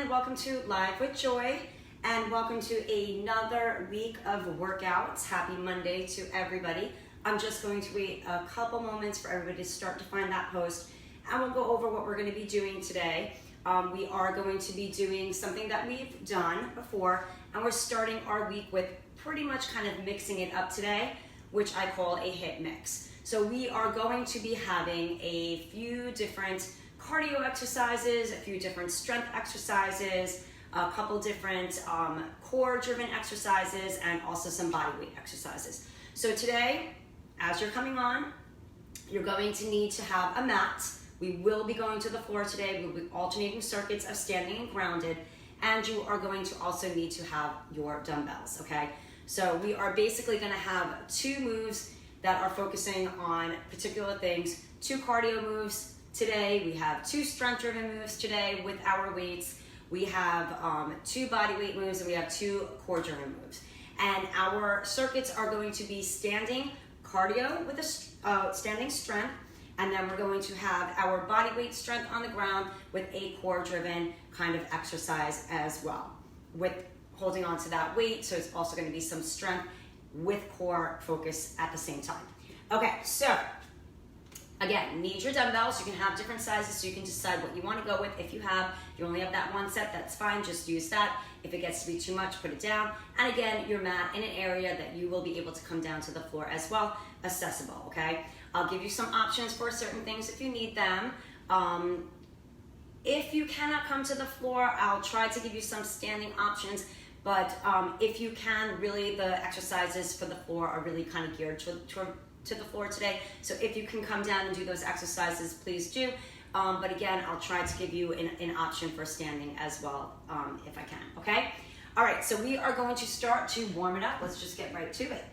and welcome to Live with Joy, and welcome to another week of workouts. Happy Monday to everybody. I'm just going to wait a couple moments for everybody to start to find that post, and we'll go over what we're going to be doing today. We are going to be doing something that we've done before, and we're starting our week with pretty much kind of mixing it up today, which I call a HIIT mix. So we are going to be having a few different cardio exercises, a few different strength exercises, a couple different core driven exercises, and also some body weight exercises. So today, as you're coming on, you're going to need to have a mat. We will be going to the floor today. We'll be alternating circuits of standing and grounded, and you are going to also need to have your dumbbells, okay? So we are basically gonna have two moves that are focusing on particular things, two cardio moves today. We have two strength-driven moves today with our weights. We have two body weight moves, and we have two core-driven moves. And our circuits are going to be standing cardio with a standing strength, and then we're going to have our body weight strength on the ground with a core-driven kind of exercise as well, with holding on to that weight. So it's also going to be some strength with core focus at the same time. Okay, so again, need your dumbbells. You can have different sizes, so you can decide what you want to go with. If you only have that one set, that's fine, just use that. If it gets to be too much, put it down. And again, your mat in an area that you will be able to come down to the floor as well, accessible, okay? I'll give you some options for certain things if you need them. If you cannot come to the floor, I'll try to give you some standing options, but if you can, really the exercises for the floor are really kind of geared to the floor today. So if you can come down and do those exercises, please do. But again, I'll try to give you an option for standing as well, if I can, okay? All right, so we are going to start to warm it up. Let's just get right to it.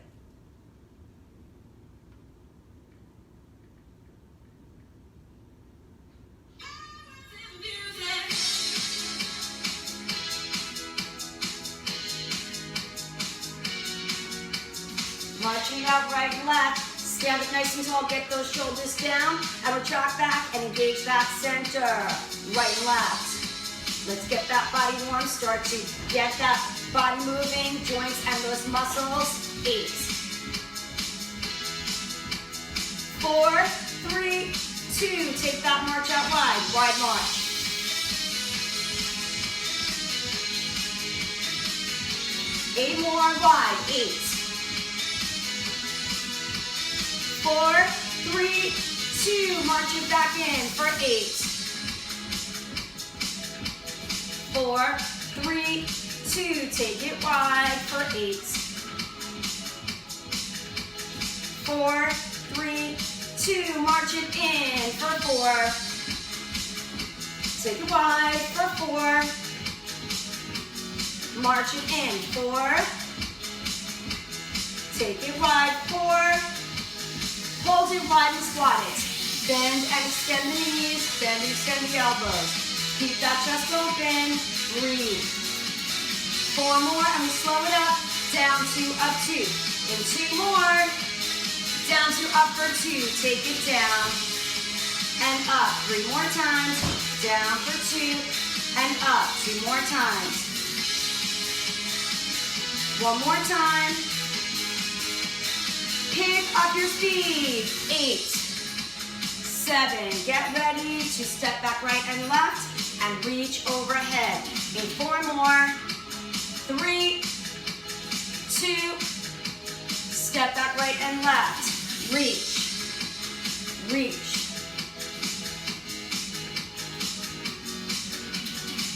Marching out right and left, stand up nice and tall, get those shoulders down, and retract back and engage that center, right and left. Let's get that body warm, start to get that body moving, joints and those muscles. 8, 4, 3, 2, take that march out wide march. 8 more wide, 8. 4, 3, 2, march it back in for 8. 4, 3, 2, take it wide for 8. 4, 3, 2, march it in for 4. Take it wide for 4. March it in 4. Take it wide 4. Hold it wide and squat it. Bend and extend the knees, bend and extend the elbows. Keep that chest open, breathe. 4 more, and we slow it up, down to up 2. And 2 more, down to up for 2. Take it down, and up. 3 more times, down for 2, and up. 2 more times. 1 more time. Pick up your speed. 8, 7, get ready to step back right and left and reach overhead. In 4 more, 3, 2, step back right and left. Reach, reach.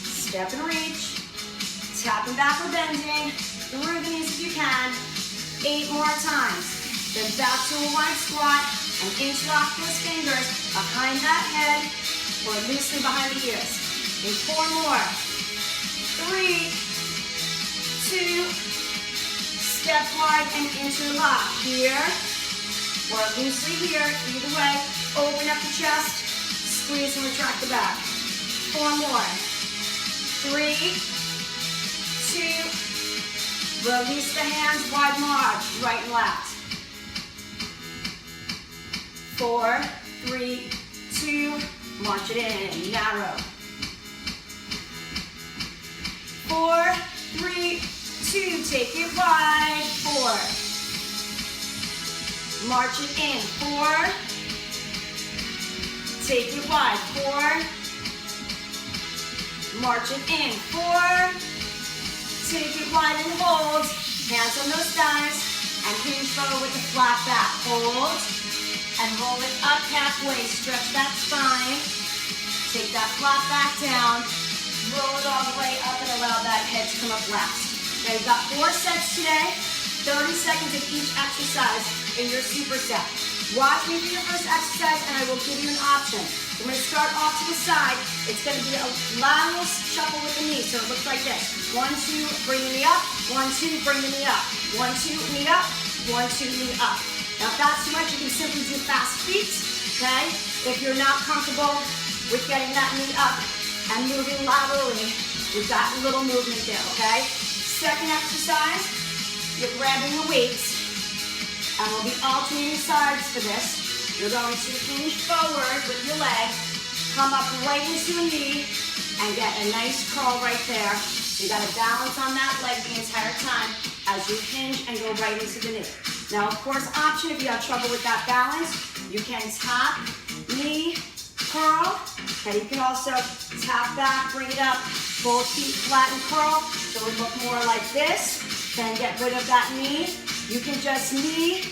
Step and reach, tapping back or bending, through the knees if you can. 8 more times. Then back to a wide squat and interlock those fingers behind that head or loosely behind the ears. In 4 more. 3, 2, step wide and interlock here or loosely here. Either way, open up the chest, squeeze and retract the back. 4 more. 3, 2, release the hands, wide march, right and left. 4, 3, 2, march it in, narrow. Take it wide, 4. March it in, 4. Take it wide, 4. March it in, 4. Take it wide and hold. Hands on those thighs. And hinge forward with the flat back. Hold. And roll it up halfway. Stretch that spine. Take that flat back down. Roll it all the way up and allow that head to come up last. Now you've got 4 sets today. 30 seconds of each exercise in your superset. Watch me for your first exercise and I will give you an option. We're going to start off to the side. It's going to be a lateral shuffle with the knee. So it looks like this. 1, 2, bring the knee up. 1, 2, bring the knee up. 1, 2, knee up. 1, 2, knee up. Now if that's too much, you can simply do fast feet, okay? If you're not comfortable with getting that knee up and moving laterally, we've got a little movement there, okay? Second exercise, you're grabbing the weights, and we'll be alternating sides for this. You're going to hinge forward with your leg, come up right into a knee, and get a nice curl right there. You got to balance on that leg the entire time as you hinge and go right into the knee. Now, of course, option, if you have trouble with that balance, you can tap, knee, curl. Okay, you can also tap back, bring it up, both feet flat and curl. So it would look more like this. Then get rid of that knee. You can just knee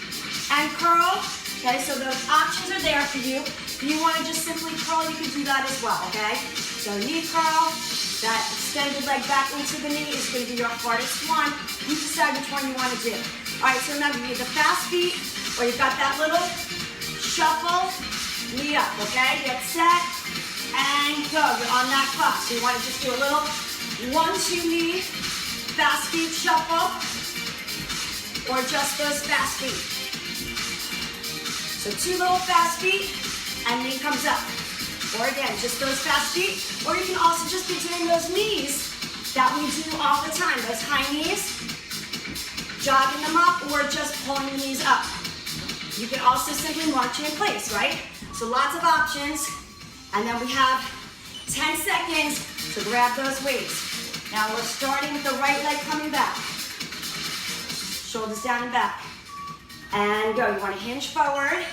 and curl. Okay, so those options are there for you. If you want to just simply curl, you can do that as well, okay? So knee curl, that extended leg back into the knee is going to be your hardest one. You decide which one you want to do. All right, so remember, you have the fast feet, or you've got that little shuffle, knee up, okay? Get set, and go. You're on that puff, so you want to just do a little 1, 2 knee, fast feet shuffle, or just those fast feet. So 2 little fast feet, and knee comes up. Or again, just those fast feet. Or you can also just be doing those knees that we do all the time, those high knees, jogging them up, or just pulling the knees up. You can also simply march in place, right? So lots of options. And then we have 10 seconds to grab those weights. Now we're starting with the right leg coming back. Shoulders down and back. And go. You want to hinge forward.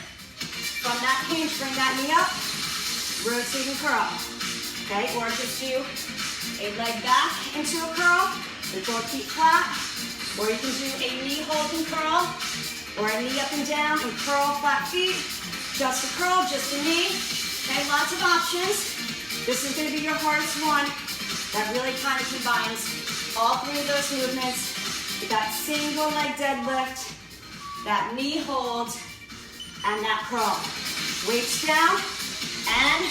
From that hinge, bring that knee up. Rotate and curl. Okay, or just do a leg back into a curl with both feet flat. Or you can do a knee hold and curl. Or a knee up and down and curl flat feet. Just a curl, just a knee. Okay, lots of options. This is going to be your hardest one. That really kind of combines all 3 of those movements. You got single leg deadlift, that knee hold, and that curl. Weights down, and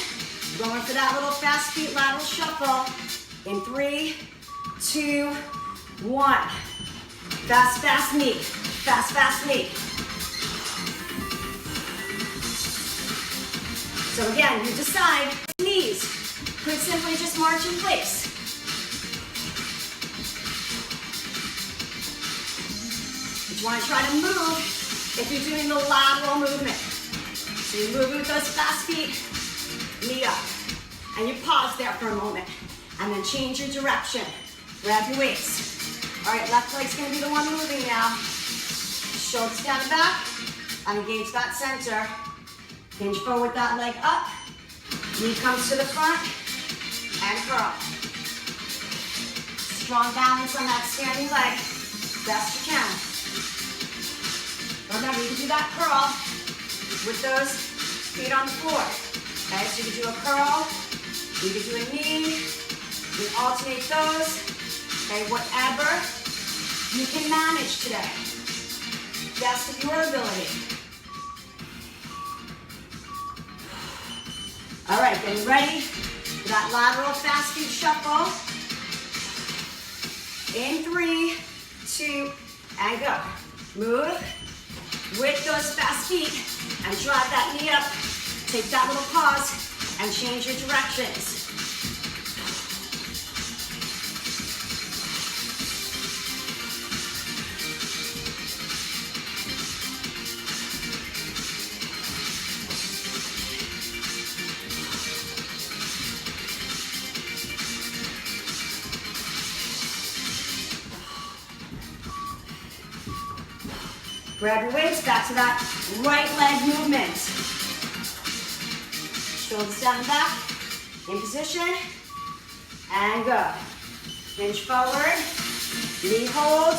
going for that little fast feet lateral shuffle in 3, 2, 1. Fast, fast knee. Fast, fast knee. So again, you decide knees. Could simply just march in place. You want to try to move if you're doing the lateral movement. So you're moving with those fast feet, knee up. And you pause there for a moment. And then change your direction. Grab your weights. All right, left leg's going to be the one moving now. Shoulders down and back. And engage that center. Hinge forward that leg up. Knee comes to the front. And curl. Strong balance on that standing leg. Best you can. Remember, you can do that curl with those feet on the floor. Okay, so you can do a curl, you can do a knee, you can alternate those. Okay, whatever you can manage today. Best of your ability. All right, getting ready for that lateral fast feet shuffle. In 3, 2, and go. Move with those fast feet and drive that knee up. Take that little pause and change your directions. Grab your weights, back to that right leg movement. Shoulders down and back, in position, and go. Hinge forward, knee hold,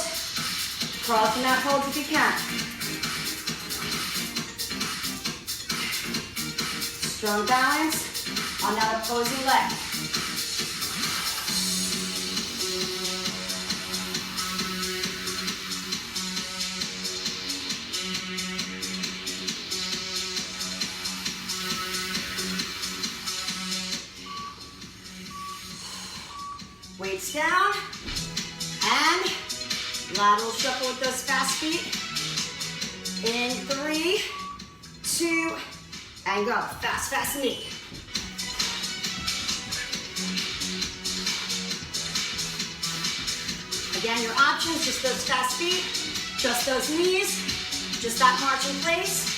crawl from that hold if you can. Strong balance on that opposing leg. Weights down, and lateral shuffle with those fast feet. In 3, 2, and go. Fast, fast knee. Again, your options, just those fast feet, just those knees, just that march in place.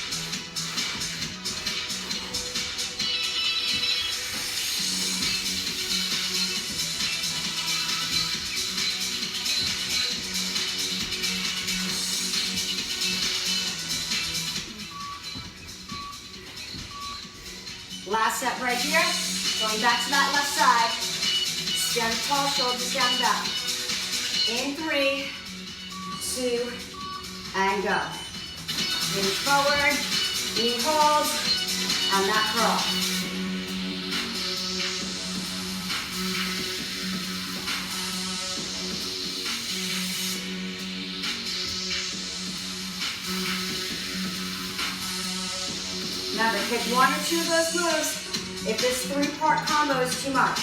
Last set right here, going back to that left side. Stand tall, shoulders down, back. In 3, 2, and go. Hinge forward, knee hold, and that curl. Remember, pick 1 or 2 of those moves if this 3-part combo is too much.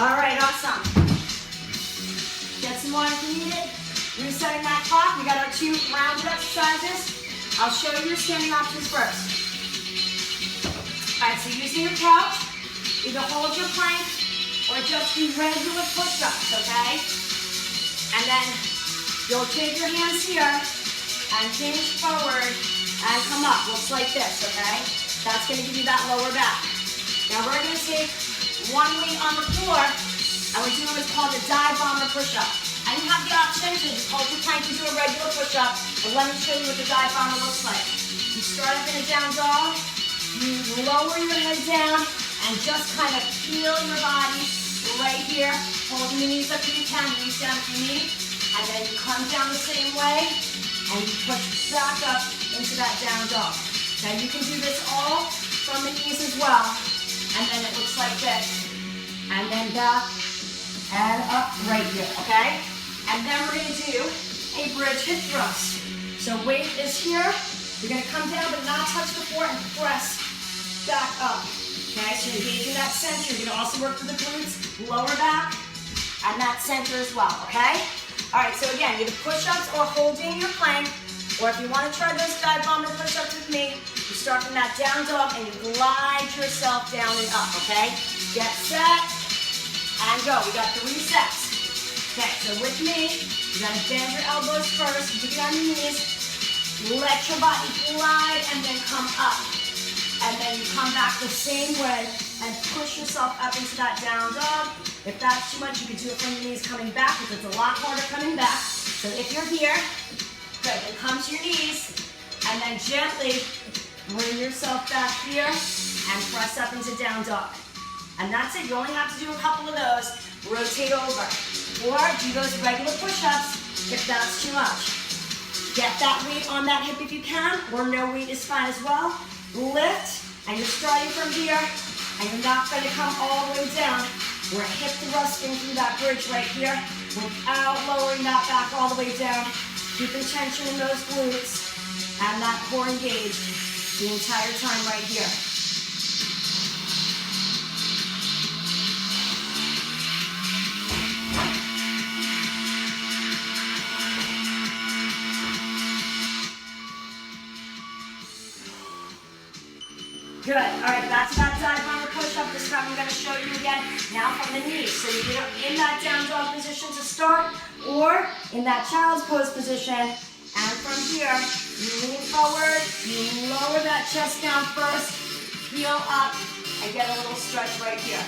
All right, awesome. Get some water if you need it. Resetting that clock. We got our 2 rounded exercises. I'll show you your standing options first. All right, so using your couch, either hold your plank or just do regular push-ups, okay? And then you'll take your hands here and hinge forward and come up. Looks like this, okay? That's gonna give you that lower back. Now we're gonna take 1 weight on the floor and we're doing what's called a dive bomber push-up. And you have the option to just hold your plank and do a regular push-up, but let me show you what the dive bomber looks like. You start up in a down dog, you lower your head down and just kind of feel your body right here, holding your knees up if you can, knees down if you need, and then you come down the same way, and you push back up into that down dog. Now you can do this all from the knees as well, and then it looks like this, and then back and up right here, okay? And then we're gonna do a bridge hip thrust. So weight is here, you're gonna come down but not touch the floor and press back up. Okay, so engaging that center. You're gonna also work for the glutes, lower back, and that center as well, okay? All right, so again, either push-ups or holding your plank, or if you wanna try those dive bomber push-ups with me, you start from that down dog and you glide yourself down and up, okay? Get set, and go. We got 3 sets. Okay, so with me, you gotta bend your elbows first, get on your knees, let your body glide, and then come up. And then you come back the same way and push yourself up into that down dog. If that's too much, you can do it from your knees coming back because it's a lot harder coming back. So if you're here, good, then come to your knees and then gently bring yourself back here and press up into down dog. And that's it, you only have to do a couple of those. Rotate over. Or do those regular push-ups if that's too much. Get that weight on that hip if you can, or no weight is fine as well. Lift, and you're starting from here, and you're not going to come all the way down. We're hip thrusting through that bridge right here without lowering that back all the way down. Keeping tension in those glutes and that core engaged the entire time right here. Good. All right, back to that dive bomber push-up. This time I'm going to show you again, now from the knees. So you're either in that down dog position to start, or in that child's pose position. And from here, you lean forward, you lower that chest down first, heel up, and get a little stretch right here.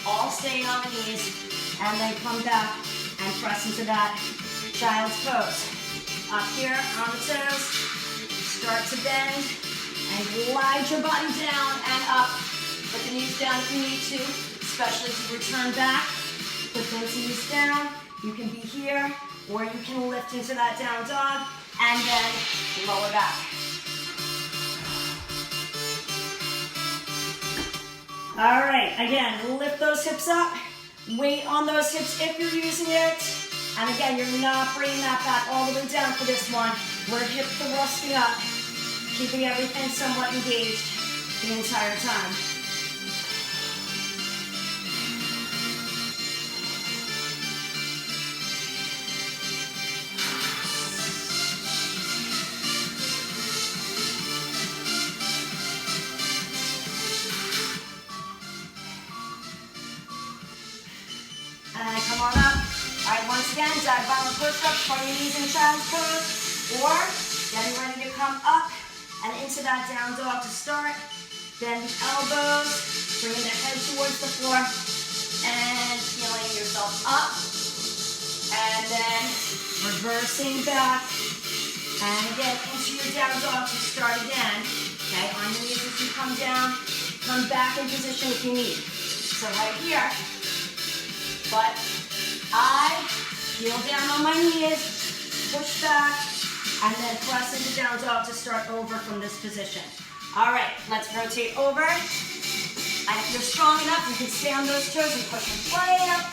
All staying on the knees, and then come back and press into that child's pose. Up here on the toes, start to bend, and glide your body down and up. Put the knees down if you need to, especially as you return back. Put those knees down. You can be here, or you can lift into that down dog, and then lower back. All right, again, lift those hips up. Weight on those hips if you're using it. And again, you're not bringing that back all the way down for this one. We're hip thrusting up, keeping everything somewhat engaged the entire time. And come on up. All right, once again, diagonal push-ups, front your knees in child's pose, or getting ready to come up and into that down dog to start. Bend the elbows, bringing the head towards the floor, and heeling yourself up. And then reversing back, and again, into your down dog to start again. Okay, on your knees as you come down, come back in position if you need. So right here, but I heel down on my knees, push back, and then press into down dog to start over from this position. All right, let's rotate over. And if you're strong enough, you can stay on those toes and push right up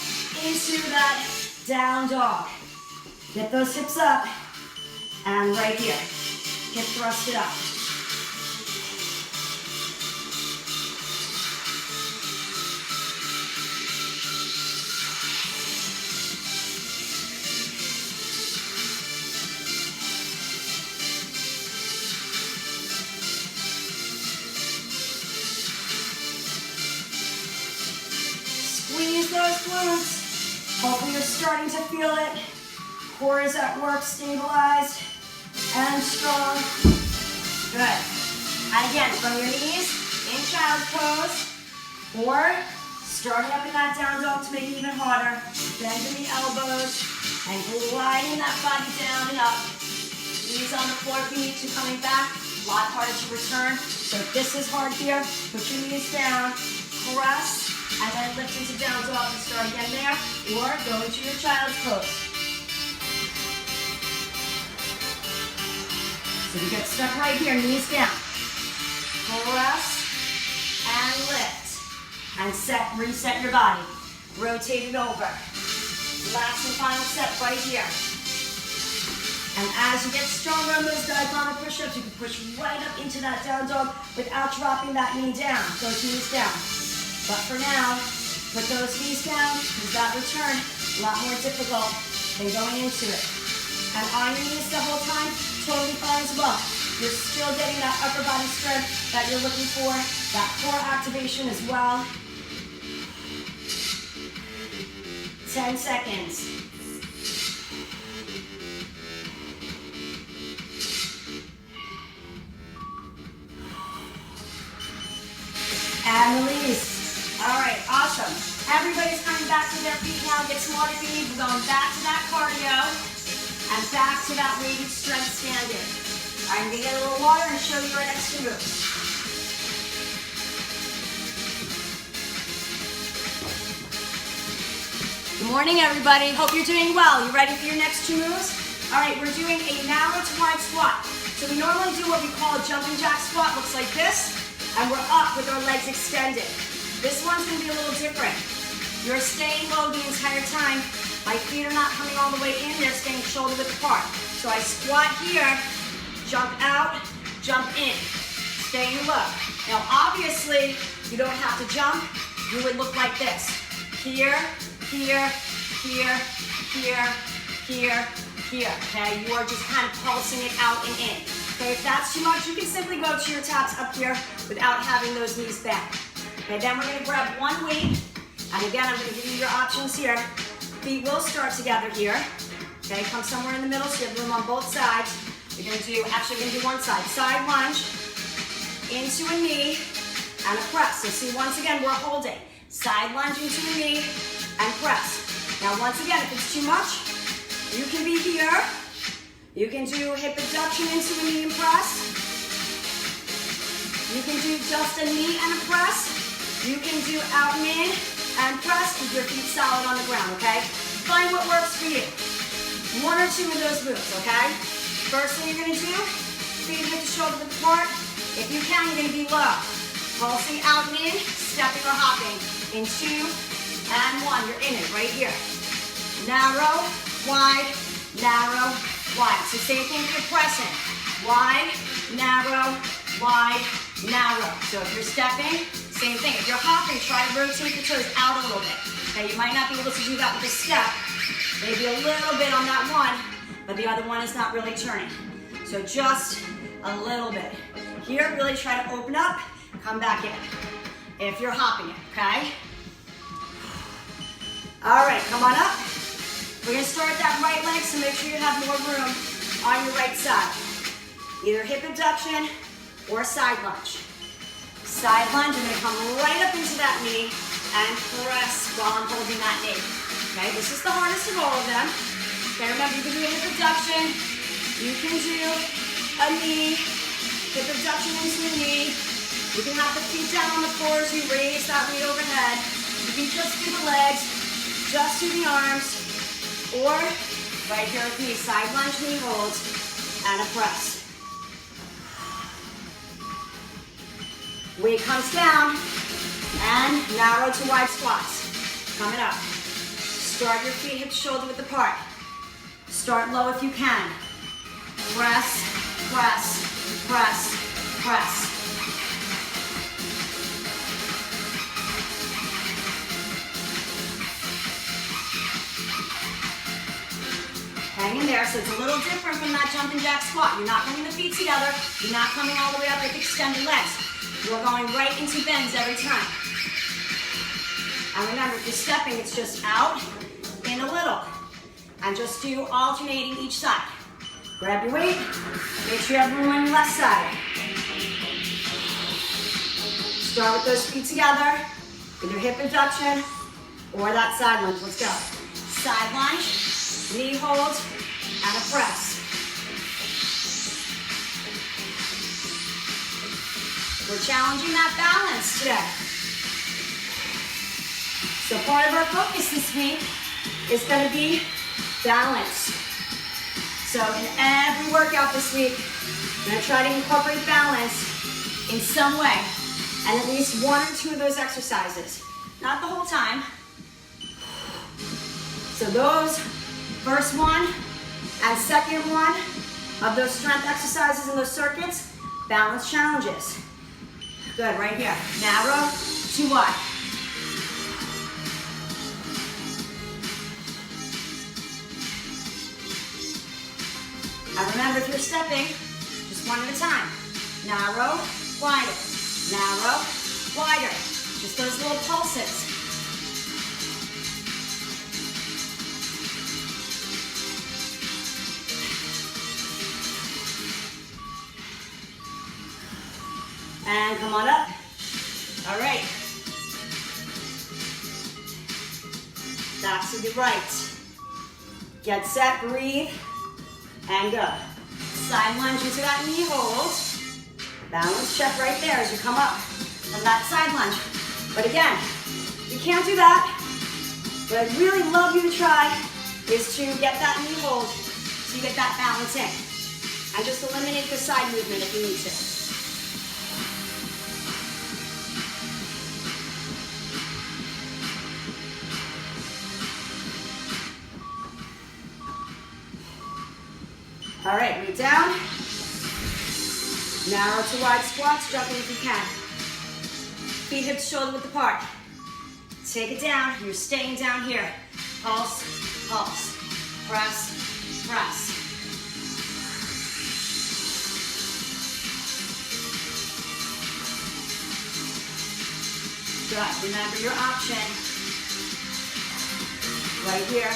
into that down dog. Get those hips up, and right here, hip thrust it up. Squeeze those glutes. Hopefully you're starting to feel it. Core is at work, stabilized and strong. Good. And again, from your knees, in child's pose, or starting up in that down dog to make it even harder. Bending the elbows and gliding that body down and up. Knees on the floor if you need to, coming back. A lot harder to return. So if this is hard here, put your knees down, press, and then lift into down dog and start again there, or go into your child's pose. So you get stuck right here, knees down. Press and lift. And reset your body. Rotate it over. Last and final step right here. And as you get stronger on those diagonal push-ups, you can push right up into that down dog without dropping that knee down. Those knees down. But for now, put those knees down, because that return a lot more difficult than going into it. And on your knees the whole time, totally fine as well. You're still getting that upper body strength that you're looking for, that core activation as well. 10 seconds. And release. All right, awesome. Everybody's coming back to their feet now. Get smarter if you need. We're going back to that cardio and back to that weighted strength standing. All right, I'm going to get a little water and show you our next two moves. Good morning, everybody. Hope you're doing well. You ready for your next two moves? All right, we're doing a narrow to wide squat. So we normally do what we call a jumping jack squat. Looks like this. And we're up with our legs extended. This one's going to be a little different. You're staying low the entire time. My feet are not coming all the way in. They're staying shoulder width apart. So I squat here, jump out, jump in, staying low. Now, obviously, you don't have to jump. You would look like this. Here, here, here, here, here, here. Okay, you are just kind of pulsing it out and in. Okay, if that's too much, you can simply go to your taps up here without having those knees bent. Okay, then we're going to grab one weight, and again, I'm going to give you your options here. Feet will start together here. Okay, come somewhere in the middle so you have room on both sides. You're going to do, actually, we're going to do one side. Side lunge, into a knee, and a press. So see, once again, we're holding. Side lunge into the knee and press. Now, once again, if it's too much, you can be here. You can do hip abduction into a knee and press. You can do just a knee and a press. You can do out and in and press with your feet solid on the ground, okay? Find what works for you. One or two of those moves, okay? First thing you're gonna do, feet hip to shoulder width apart. If you can, you're gonna be low. Pulsing out and in, stepping or hopping in 2 and 1. You're in it right here. Narrow, wide, narrow, wide. So same thing if you're pressing. Wide, narrow, wide, narrow. So if you're stepping, same thing. If you're hopping, try to rotate the toes out a little bit. Okay, you might not be able to do that with a step. Maybe a little bit on that one, but the other one is not really turning. So just a little bit. Here, really try to open up, come back in. If you're hopping it, okay? All right, come on up. We're gonna start that right leg, so make sure you have more room on your right side. Either hip abduction or side lunge. Side lunge, I'm gonna come right up into that knee and press while I'm holding that knee. Okay, this is the hardest of all of them. Okay, remember, you can do a hip abduction, you can do a knee, hip abduction into the knee. You can have the feet down on the floor as you raise that weight overhead. You can just do the legs, just do the arms, or right here with me, side lunge, knee holds, and a press. Weight comes down, and narrow to wide squats. Coming up. Start your feet hip shoulder width apart. Start low if you can. Press, press, press, press. Hang in there, so it's a little different from that jumping jack squat. You're not bringing the feet together. You're not coming all the way up with extended legs. You're going right into bends every time. And remember, if you're stepping, it's just out, in a little. And just do alternating each side. Grab your weight, make sure you have room on your left side. Start with those feet together, either hip abduction or that side lunge. Let's go. Side lunge, knee hold, and a press. We're challenging that balance today. So part of our focus this week is going to be balance. So in every workout this week, I'm going to try to incorporate balance in some way, and at least 1 or 2 of those exercises. Not the whole time. So those first one and second one of those strength exercises in those circuits, balance challenges. Good, right here. Narrow to wide. And remember, if you're stepping, just one at a time. Narrow, wider. Narrow, wider. Just those little pulses. And come on up. All right. Back to the right. Get set, breathe, and go. Side lunge into that knee hold. Balance check right there as you come up from that side lunge. But again, you can't do that. What I'd really love you to try is to get that knee hold so you get that balance in. And just eliminate the side movement if you need to. All right, weight down. Narrow to wide squats, jumping if you can. Feet hips shoulder width apart. Take it down, you're staying down here. Pulse, pulse, press, press. Good, remember your option. Right here,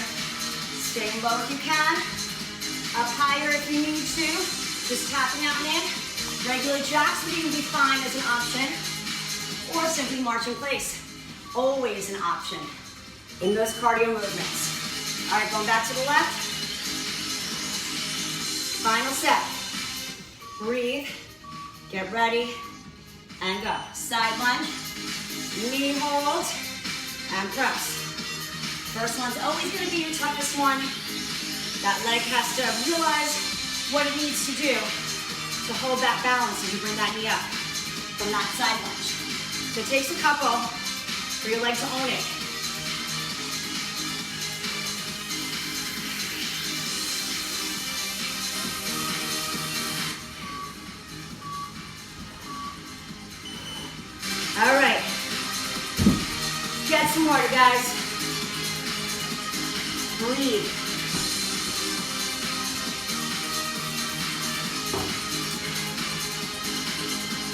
staying low if you can. Up higher if you need to. Just tapping out and in. Regular jacks would even be fine as an option. or simply march in place. Always an option in those cardio movements. All right, going back to the left. Final set. Breathe, get ready, and go. Side lunge, knee hold, and press. First one's always gonna be your toughest one. That leg has to realize what it needs to do to hold that balance as you bring that knee up from that side lunge. So it takes a couple for your leg to own it. All right. Get some water, guys. Breathe.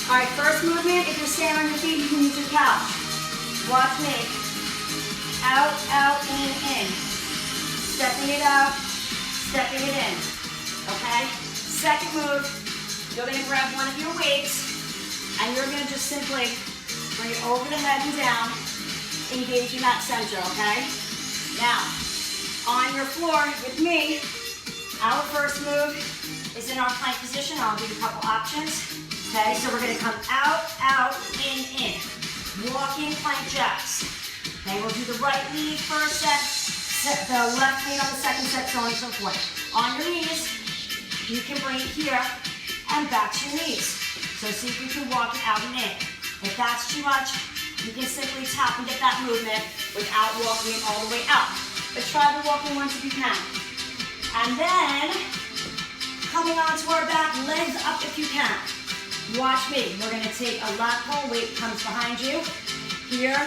All right, first movement, if you're standing on your feet, you can use your couch. Watch me. Out, out, in. Stepping it out, stepping it in. Okay? Second move, you're gonna grab one of your weights, and you're gonna just simply bring it over the head and down, engaging that center, okay? Now, on your floor with me, our first move is in our plank position. I'll give you a couple options. Okay, so we're gonna come out, out, in. Walking plank jacks. Okay, we'll do the right knee first set the left knee on the second set, so on and so forth. On your knees, you can bring it here and back to your knees. So see if you can walk it out and in. If that's too much, you can simply tap and get that movement without walking it all the way out. But try the walking ones if you can. And then, coming onto our back, legs up if you can. Watch me. We're going to take a lat pull. Weight comes behind you. Here,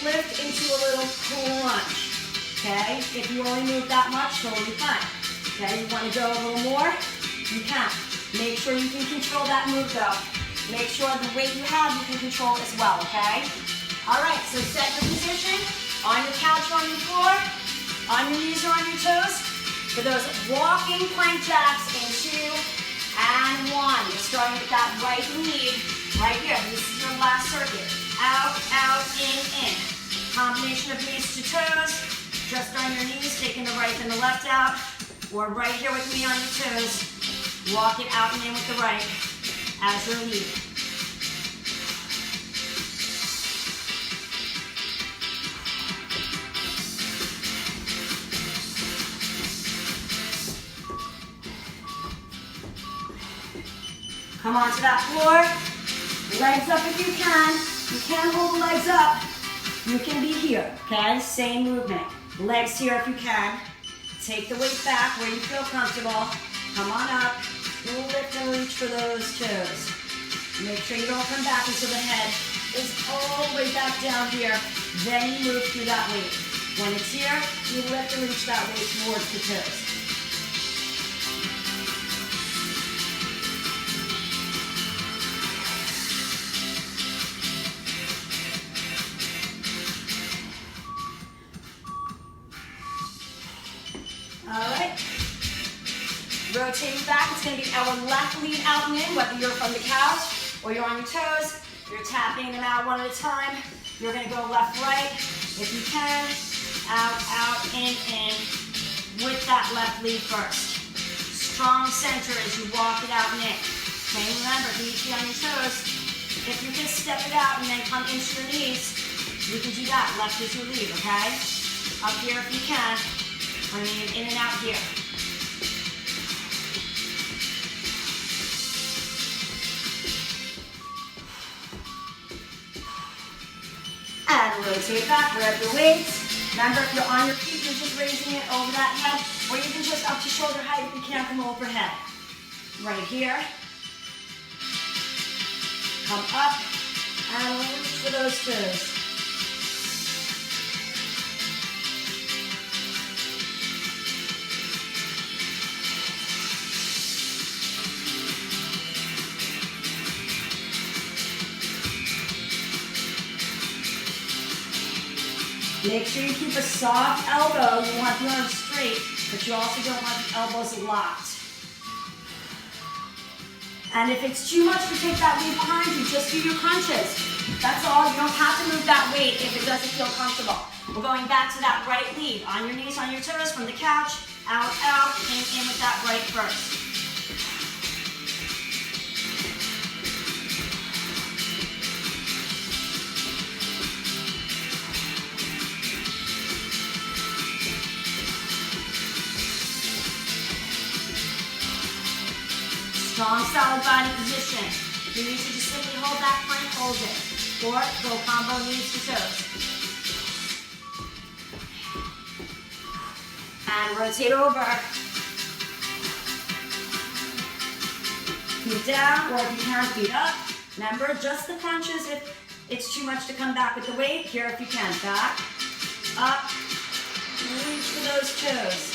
lift into a little crunch. Okay? If you only move that much, totally fine. Okay? You want to go a little more? You can. Make sure you can control that move though. Make sure the weight you have, you can control as well, okay? All right, so set your position on your couch or on your floor, on your knees or on your toes. For those walking plank jacks in 2 and 1. You're starting with that right knee right here. This is your last circuit. Out, out, in. Combination of knees to toes. Just on your knees, taking the right and the left out. Or right here with me on your toes. Walk it out and in with the right as your lead. Come onto that floor. Legs up if you can. You can hold the legs up. You can be here, okay? Same movement. Legs here if you can. Take the weight back where you feel comfortable. Come on up. Lift and reach for those toes. Make sure you don't come back until the head is all the way back down here. Then you move through that weight. When it's here, you lift and reach that weight towards the toes. All right. Rotating back, it's going to be our left lead out and in, whether you're from the couch or you're on your toes. You're tapping them out one at a time. You're going to go left, right, if you can. Out, out, in, with that left lead first. Strong center as you walk it out and in. Okay, remember, you need to be on your toes. If you can step it out and then come into your knees, you can do that. Left is your lead, okay? Up here if you can. Bringing it in and out here. And rotate back, grab your weights. Remember, if you're on your feet, you're just raising it over that head, or even just up to shoulder height if you can't come overhead. Right here. Come up, and reach for those toes. Make sure you keep a soft elbow. You want the arms straight, but you also don't want the elbows locked. And if it's too much to take that weight behind you, just do your crunches. That's all. You don't have to move that weight if it doesn't feel comfortable. We're going back to that right lead. On your knees, on your toes, from the couch, out, out, in with that right first. Strong, solid body position. You need to just simply hold that plank, hold it. Or go combo knees to toes. And rotate over. Feet down, or if you can, feet up. Remember, just the crunches if it's too much to come back with the weight. Here if you can. Back, up, reach for those toes.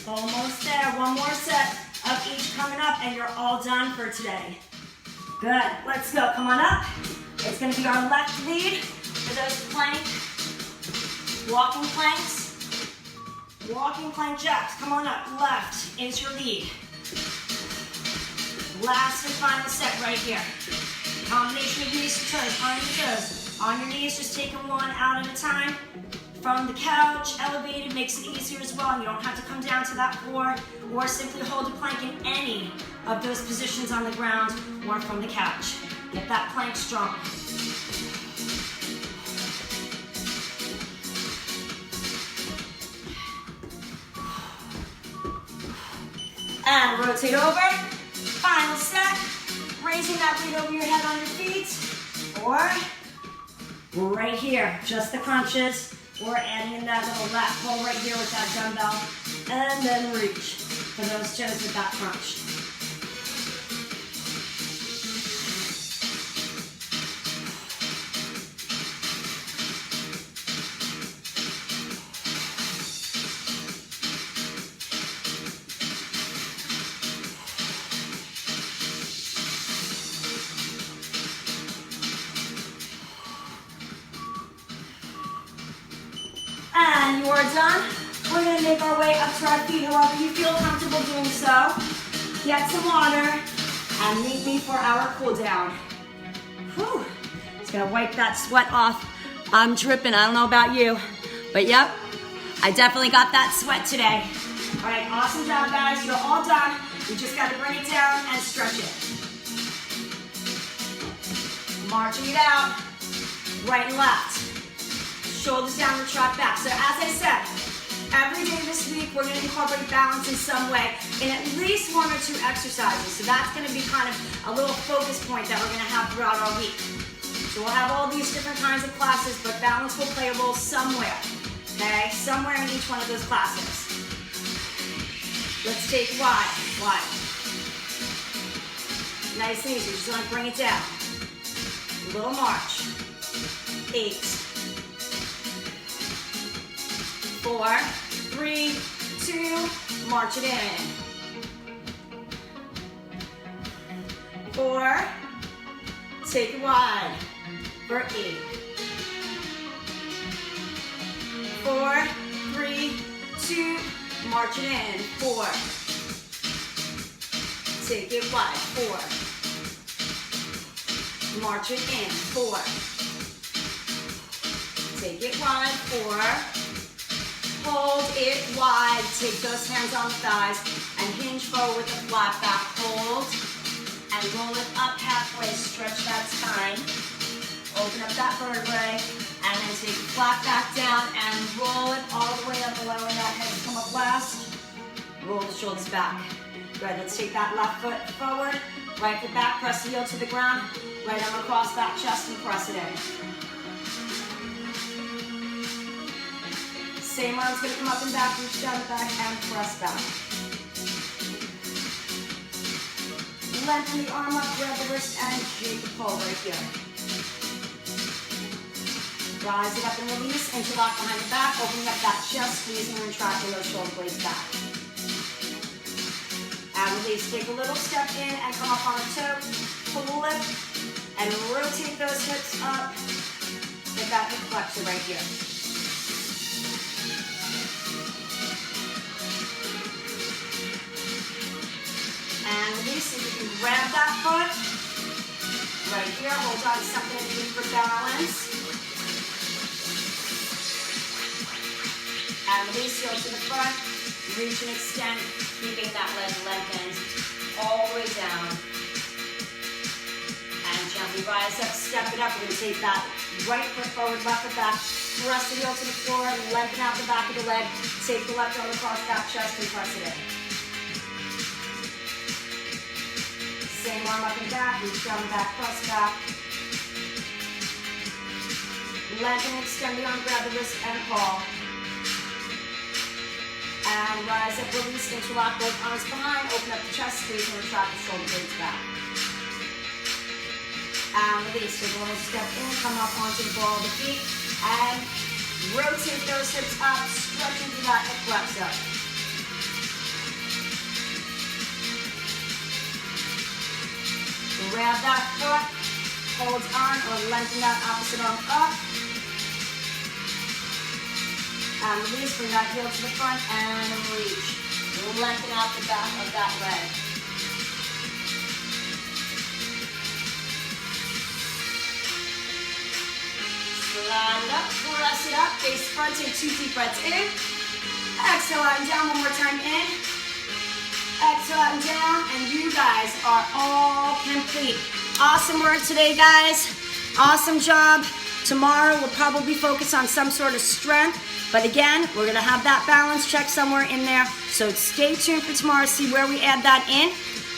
Almost there. One more set of each coming up, and you're all done for today. Good. Let's go. Come on up. It's going to be our left lead for those plank, walking planks, walking plank jacks. Come on up. Left is your lead. Last and final set right here. Combination of knees to toes, on your toes. On your knees, just taking one out at a time. From the couch, elevated, makes it easier as well. You don't have to come down to that floor or simply hold a plank in any of those positions on the ground or from the couch. Get that plank strong. And rotate over. Final set. Raising that weight over your head on your feet. Or right here, just the crunches. Or adding in that little lat pull right here with that dumbbell. And then reach for those toes with that crunch. And you are done. We're going to make our way up to our feet, however you feel comfortable doing so. Get some water and meet me for our cool down. Whew. Just going to wipe that sweat off. I'm dripping. I don't know about you, but yep, I definitely got that sweat today. All right, awesome job, guys. You're all done. You just got to bring it down and stretch it. Marching it out, right and left. Shoulders down, retract back. So as I said, every day this week we're going to incorporate balance in some way in at least one or two exercises. So that's going to be kind of a little focus point that we're going to have throughout our week. So we'll have all these different kinds of classes, but balance will play a role somewhere, okay? Somewhere in each one of those classes. Let's take wide, wide. Nice and easy, just want to bring it down. A little march. 8. 4, 3, 2, march it in. 4, take it wide for 8. 4, 3, 2, march it in. 4, take it wide. 4, march it in. 4, take it wide. 4. Hold it wide. Take those hands on the thighs and hinge forward with a flat back. Hold and roll it up halfway. Stretch that spine. Open up that vertebrae and then take it flat back down and roll it all the way up, allowing that head to come up last. Roll the shoulders back. Good. Let's take that left foot forward. Right foot back. Press the heel to the ground. Right arm across that chest and press it in. Same arm's going to come up and back, reach down the back and press back. Lengthen the arm up, grab the wrist and keep the pull right here. Rise it up and release, interlock behind the back, opening up that chest, squeezing and retracting those shoulder blades back. And release. Take a little step in and come up on a toe. Flip and rotate those hips up. Hit that hip flexor right here. And release. See if you can grab that foot. Right here. Hold on to something underneath for balance. And release, heel to the front, reach and extend, keeping that leg lengthened all the way down. And gently rise up, step it up. We're going to take that right foot forward, left foot back, press the heel to the floor, lengthen out the back of the leg, take the left arm across that chest and press it in. Same arm up and back, reach down the back, press back. Lengthen, extend the arm, grab the wrist and pull. And rise up, release, interlock both arms behind, open up the chest, squeeze and retract the shoulder blades back. And release, take a little step in, come up onto the ball of the feet, and rotate those hips up, stretch into that hip flexor. Grab that foot, hold on, or lengthen that opposite arm up. And release, bring that heel to the front and reach. Lengthen out the back of that leg. Slide it up, press it up, face front, take 2 deep breaths in. Exhale out and down, one more time in. Exhale out and down, and you guys are all complete. Awesome work today, guys. Awesome job. Tomorrow we'll probably focus on some sort of strength. But again, we're gonna have that balance check somewhere in there. So stay tuned for tomorrow, see where we add that in.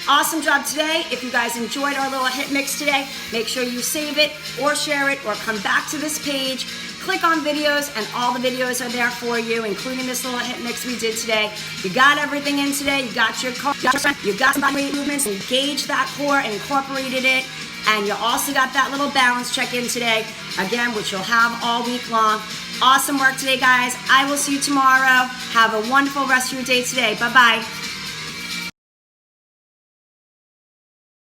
Awesome job today. If you guys enjoyed our little HIIT mix today, make sure you save it or share it or come back to this page, click on videos, and all the videos are there for you, including this little HIIT mix we did today. You got everything in today. You got your core, you got some body weight movements, engaged that core and incorporated it. And you also got that little balance check in today, again, which you'll have all week long. Awesome work today, guys. I will see you tomorrow. Have a wonderful rest of your day today. Bye-bye.